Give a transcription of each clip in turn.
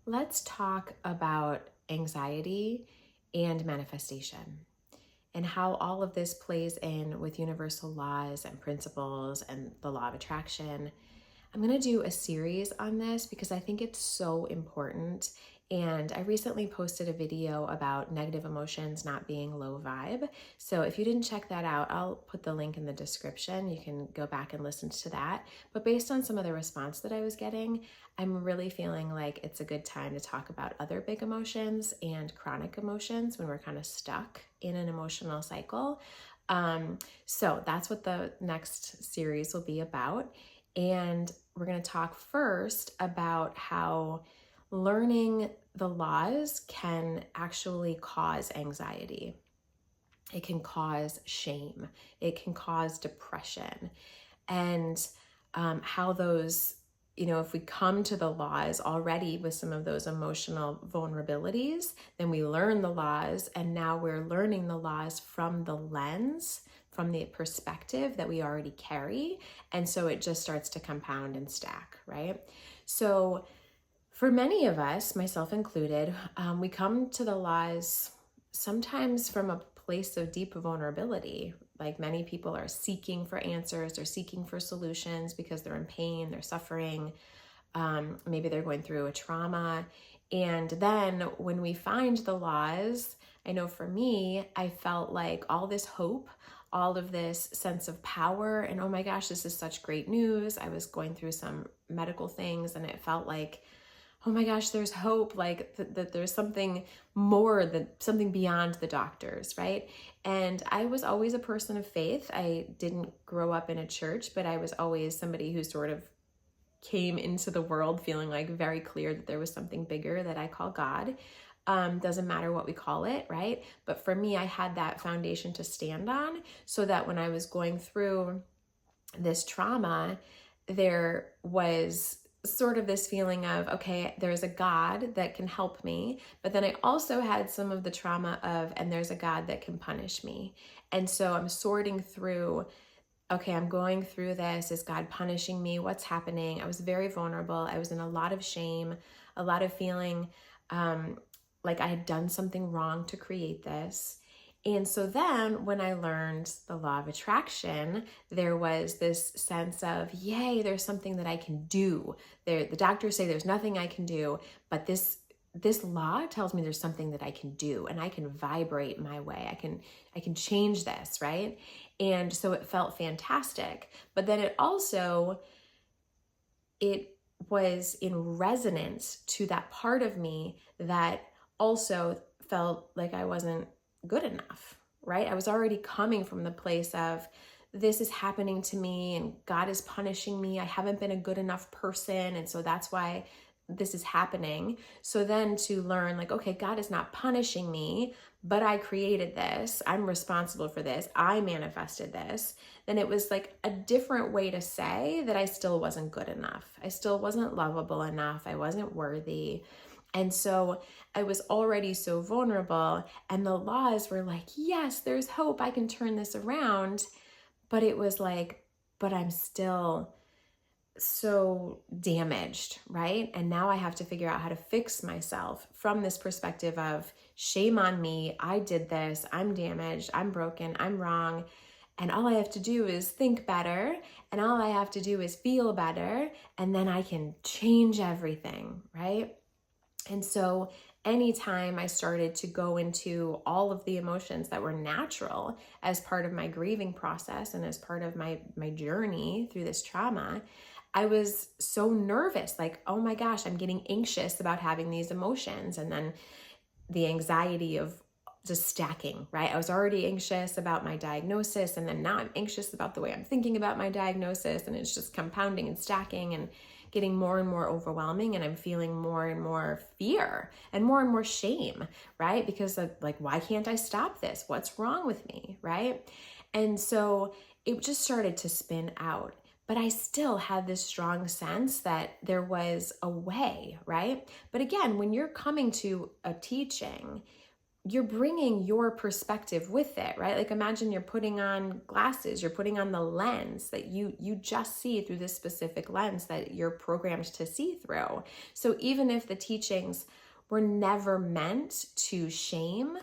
Let's talk about anxiety and manifestation and how all of this plays in with universal laws and principles and the law of attraction. I'm going to do a series on this because I think it's so important. And I recently posted a video about negative emotions not being low vibe. So if you didn't check that out, I'll put the link in the description. You can go back and listen to that. But based on some of the response that I was getting, I'm really feeling like it's a good time to talk about other big emotions and chronic emotions when we're kind of stuck in an emotional cycle. So that's what the next series will be about. And we're going to talk first about how learning the laws can actually cause anxiety. It can cause shame. It can cause depression. And how those, if we come to the laws already with some of those emotional vulnerabilities, then we learn the laws. And now we're learning the laws from the lens, from the perspective that we already carry. And so it just starts to compound and stack, right? So for many of us, myself included, we come to the laws sometimes from a place of deep vulnerability. Like many people are seeking for answers, they're seeking for solutions because they're in pain, they're suffering, maybe they're going through a trauma. And then when we find the laws, I know for me, I felt like all this hope, all of this sense of power, and oh my gosh, this is such great news. I was going through some medical things and it felt like, oh my gosh, there's hope, like that there's something more, that something beyond the doctors, right? And I was always a person of faith. I didn't grow up in a church, but I was always somebody who sort of came into the world feeling like very clear that there was something bigger that I call God. Doesn't matter what we call it, right? But for me, I had that foundation to stand on so that when I was going through this trauma, there was sort of this feeling of, okay, there's a God that can help me, but then I also had some of the trauma of, and there's a God that can punish me. And so I'm sorting through, okay, I'm going through this. Is God punishing me? What's happening? I was very vulnerable. I was in a lot of shame, a lot of feeling like I had done something wrong to create this. And so then when I learned the law of attraction, there was this sense of, yay, there's something that I can do. The doctors say there's nothing I can do, but this law tells me there's something that I can do and I can vibrate my way. I can change this, right? And so it felt fantastic. But then it was in resonance to that part of me that also felt like I wasn't good enough, right? I was already coming from the place of, this is happening to me and God is punishing me. I haven't been a good enough person. And so that's why this is happening. So then to learn like, okay, God is not punishing me, but I created this. I'm responsible for this. I manifested this. Then it was like a different way to say that I still wasn't good enough. I still wasn't lovable enough. I wasn't worthy. And so I was already so vulnerable, and the laws were like, yes, there's hope. I can turn this around. But it was like, but I'm still so damaged, right? And now I have to figure out how to fix myself from this perspective of shame on me. I did this. I'm damaged. I'm broken. I'm wrong. And all I have to do is think better. And all I have to do is feel better. And then I can change everything, right? And so anytime I started to go into all of the emotions that were natural as part of my grieving process and as part of my journey through this trauma, I was so nervous, like, oh my gosh, I'm getting anxious about having these emotions. And then the anxiety of just stacking, right? I was already anxious about my diagnosis, and then now I'm anxious about the way I'm thinking about my diagnosis, and it's just compounding and stacking and getting more and more overwhelming, and I'm feeling more and more fear and more shame, right? Because of like, why can't I stop this? What's wrong with me, right? And so it just started to spin out. But I still had this strong sense that there was a way, right? But again, when you're coming to a teaching, you're bringing your perspective with it, right? Like imagine you're putting on glasses, you're putting on the lens that you just see through this specific lens that you're programmed to see through. So even if the teachings were never meant to shame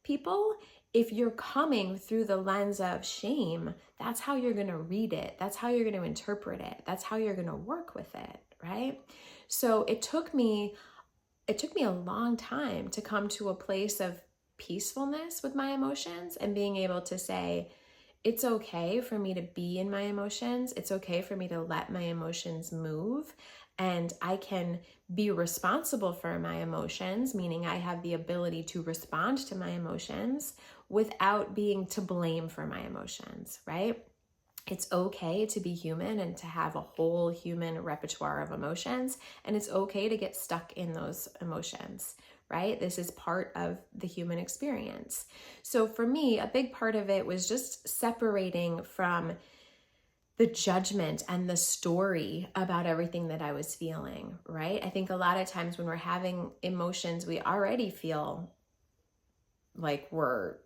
people, if you're coming through the lens of shame, that's how you're going to read it. That's how you're going to interpret it. That's how you're going to work with it, right? So it took me a long time to come to a place of peacefulness with my emotions and being able to say, it's okay for me to be in my emotions. It's okay for me to let my emotions move. And I can be responsible for my emotions, meaning I have the ability to respond to my emotions without being to blame for my emotions, right? It's okay to be human and to have a whole human repertoire of emotions. And it's okay to get stuck in those emotions, right? This is part of the human experience. So for me, a big part of it was just separating from the judgment and the story about everything that I was feeling, right? I think a lot of times when we're having emotions, we already feel like we're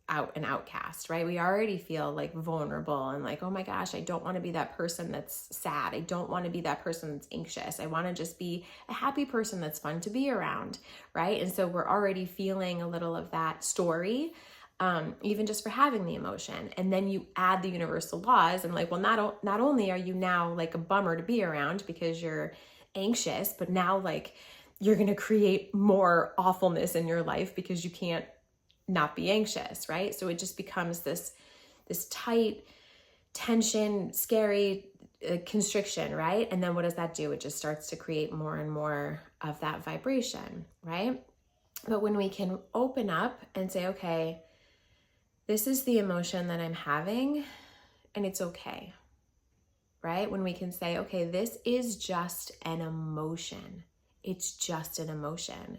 an outcast, right? We already feel like vulnerable and like, oh my gosh, I don't want to be that person that's sad. I don't want to be that person that's anxious. I want to just be a happy person that's fun to be around, right? And so we're already feeling a little of that story, even just for having the emotion. And then you add the universal laws and like, well, not only are you now like a bummer to be around because you're anxious, but now like you're going to create more awfulness in your life because you can't not be anxious, right? So it just becomes this tight tension, scary constriction, right? And then what does that do? It just starts to create more and more of that vibration, right? But when we can open up and say, okay, this is the emotion that I'm having and it's okay, right? When we can say, okay, this is just an emotion. It's just an emotion.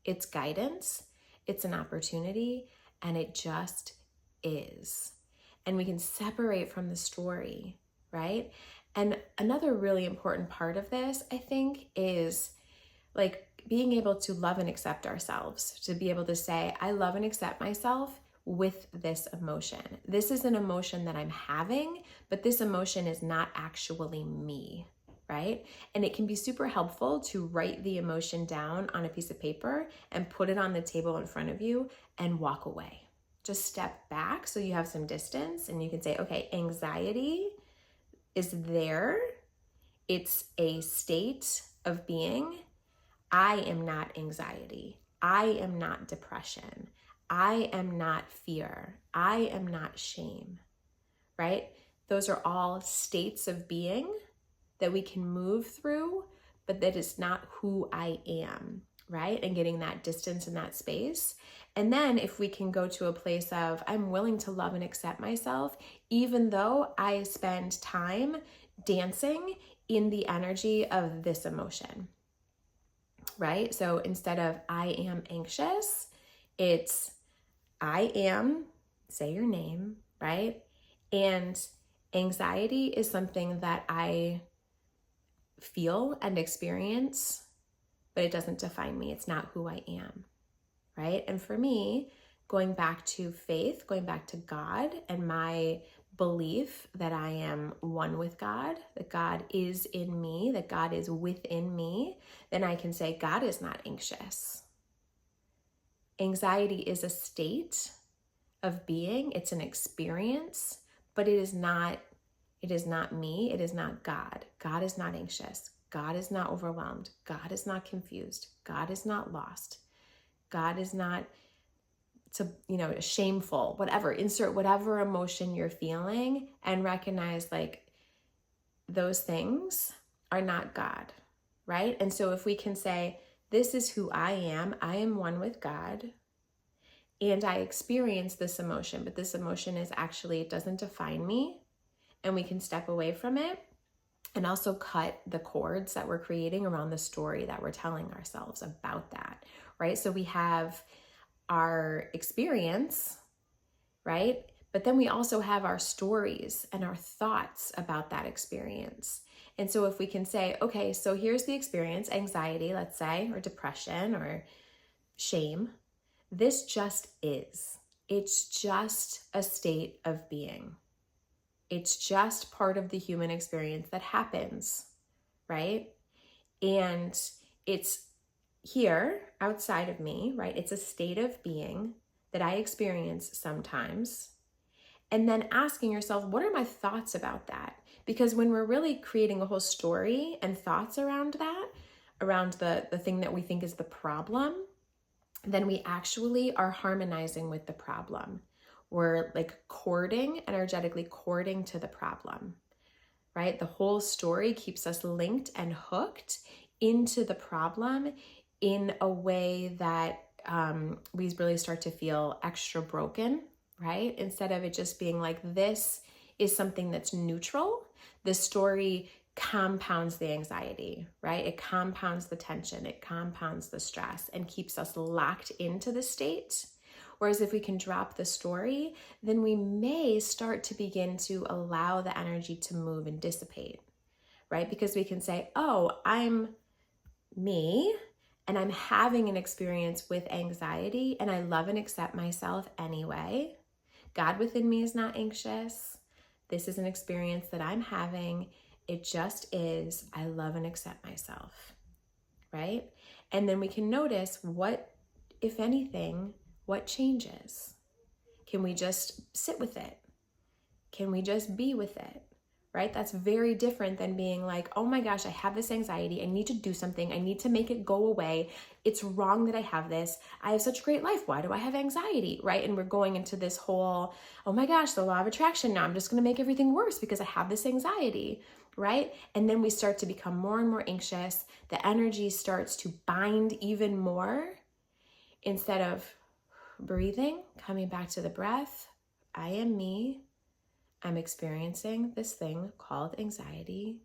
It's guidance, it's an opportunity, and it just is. And we can separate from the story, right? And another really important part of this, I think, is like being able to love and accept ourselves, to be able to say, I love and accept myself with this emotion. This is an emotion that I'm having, but this emotion is not actually me, right? And it can be super helpful to write the emotion down on a piece of paper and put it on the table in front of you and walk away. Just step back so you have some distance and you can say, okay, anxiety is there. It's a state of being. I am not anxiety. I am not depression. I am not fear. I am not shame, right? Those are all states of being that we can move through, but that is not who I am, right? And getting that distance in that space. And then if we can go to a place of, I'm willing to love and accept myself, even though I spend time dancing in the energy of this emotion, right? So instead of I am anxious, it's I am, say your name, right? And anxiety is something that I feel and experience, but it doesn't define me. It's not who I am, right? And for me, going back to faith, going back to God and my belief that I am one with God, that God is in me, that God is within me, then I can say God is not anxious. Anxiety is a state of being, it's an experience, but it is not me, it is not God. God is not anxious. God is not overwhelmed. God is not confused. God is not lost. God is not shameful, whatever. Insert whatever emotion you're feeling and recognize like those things are not God, right? And so if we can say, this is who I am one with God, and I experience this emotion, but this emotion is actually, it doesn't define me, and we can step away from it and also cut the cords that we're creating around the story that we're telling ourselves about that, right? So we have our experience, right? But then we also have our stories and our thoughts about that experience. And so if we can say, okay, so here's the experience, anxiety, let's say, or depression or shame. This just is. It's just a state of being. It's just part of the human experience that happens, right? And it's here outside of me, right? It's a state of being that I experience sometimes. And then asking yourself, what are my thoughts about that? Because when we're really creating a whole story and thoughts around that, around the thing that we think is the problem, then we actually are harmonizing with the problem. We're like energetically cording to the problem, right? The whole story keeps us linked and hooked into the problem in a way that we really start to feel extra broken, right? Instead of it just being like, this is something that's neutral, the story compounds the anxiety, right? It compounds the tension, it compounds the stress and keeps us locked into the state. Whereas if we can drop the story, then we may start to begin to allow the energy to move and dissipate, right? Because we can say, oh, I'm me and I'm having an experience with anxiety and I love and accept myself anyway. God within me is not anxious. This is an experience that I'm having. It just is. I love and accept myself, right? And then we can notice what, if anything, what changes. Can we just sit with it? Can we just be with it? Right? That's very different than being like, oh my gosh, I have this anxiety. I need to do something. I need to make it go away. It's wrong that I have this. I have such a great life. Why do I have anxiety? Right? And we're going into this whole, oh my gosh, the law of attraction. Now I'm just going to make everything worse because I have this anxiety. Right? And then we start to become more and more anxious. The energy starts to bind even more instead of breathing, coming back to the breath. I am me. I'm experiencing this thing called anxiety,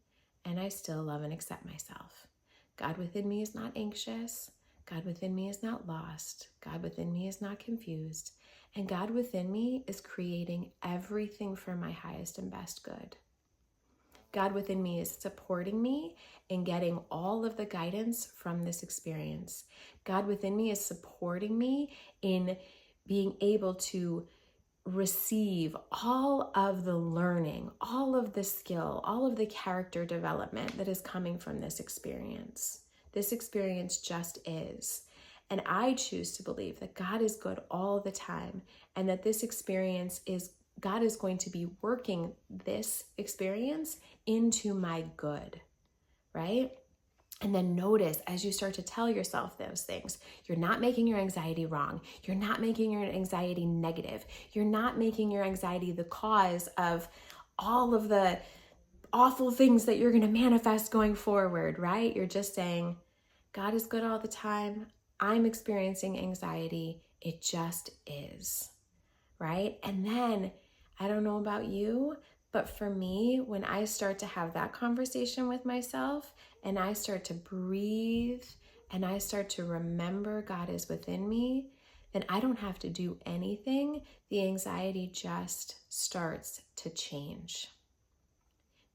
and I still love and accept myself. God within me is not anxious. God within me is not lost. God within me is not confused. And God within me is creating everything for my highest and best good. God within me is supporting me in getting all of the guidance from this experience. God within me is supporting me in being able to receive all of the learning, all of the skill, all of the character development that is coming from this experience. This experience just is. And I choose to believe that God is good all the time and that this experience is, God is going to be working this experience into my good, right? And then notice as you start to tell yourself those things, you're not making your anxiety wrong. You're not making your anxiety negative. You're not making your anxiety the cause of all of the awful things that you're going to manifest going forward, right? You're just saying, God is good all the time. I'm experiencing anxiety. It just is, right? And then, I don't know about you, but for me, when I start to have that conversation with myself and I start to breathe and I start to remember God is within me, then I don't have to do anything. The anxiety just starts to change.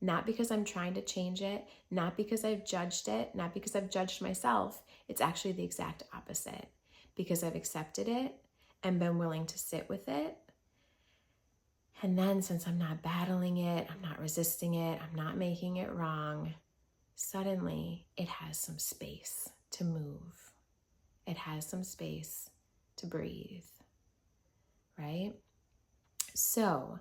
Not because I'm trying to change it, not because I've judged it, not because I've judged myself. It's actually the exact opposite. Because I've accepted it and been willing to sit with it. And then since I'm not battling it, I'm not resisting it, I'm not making it wrong, suddenly it has some space to move. It has some space to breathe, right? So,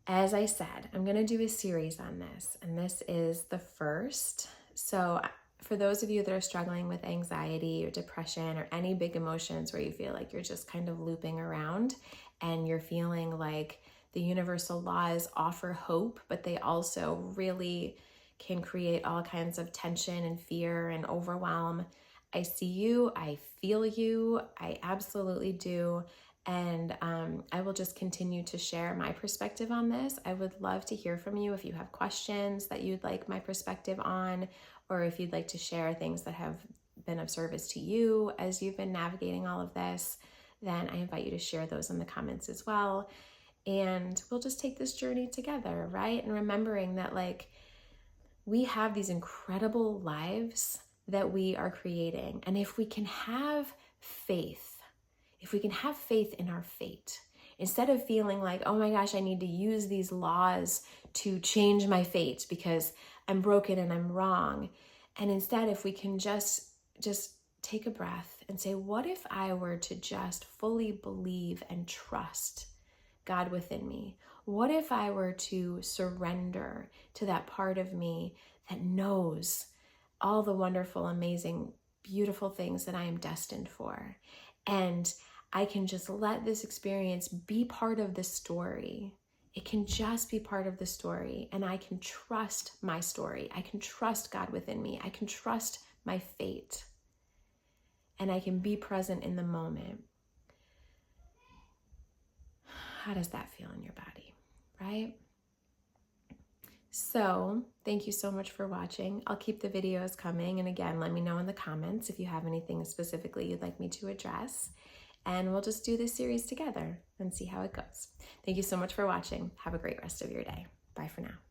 as I said, I'm going to do a series on this, and this is the first. So for those of you that are struggling with anxiety or depression or any big emotions where you feel like you're just kind of looping around and you're feeling like the universal laws offer hope, but they also really can create all kinds of tension and fear and overwhelm, I see you, I feel you, I absolutely do. And I will just continue to share my perspective on this. I would love to hear from you if you have questions that you'd like my perspective on, or if you'd like to share things that have been of service to you as you've been navigating all of this, then I invite you to share those in the comments as well. And we'll just take this journey together, right? And remembering that like we have these incredible lives that we are creating. And if we can have faith, if we can have faith in our fate, instead of feeling like, oh my gosh, I need to use these laws to change my fate because I'm broken and I'm wrong. And instead, if we can just take a breath and say, what if I were to just fully believe and trust God within me? What if I were to surrender to that part of me that knows all the wonderful, amazing, beautiful things that I am destined for? And I can just let this experience be part of the story. It can just be part of the story, and I can trust my story. I can trust God within me. I can trust my fate, and I can be present in the moment. How does that feel in your body, right? So thank you so much for watching. I'll keep the videos coming. And again, let me know in the comments if you have anything specifically you'd like me to address. And we'll just do this series together and see how it goes. Thank you so much for watching. Have a great rest of your day. Bye for now.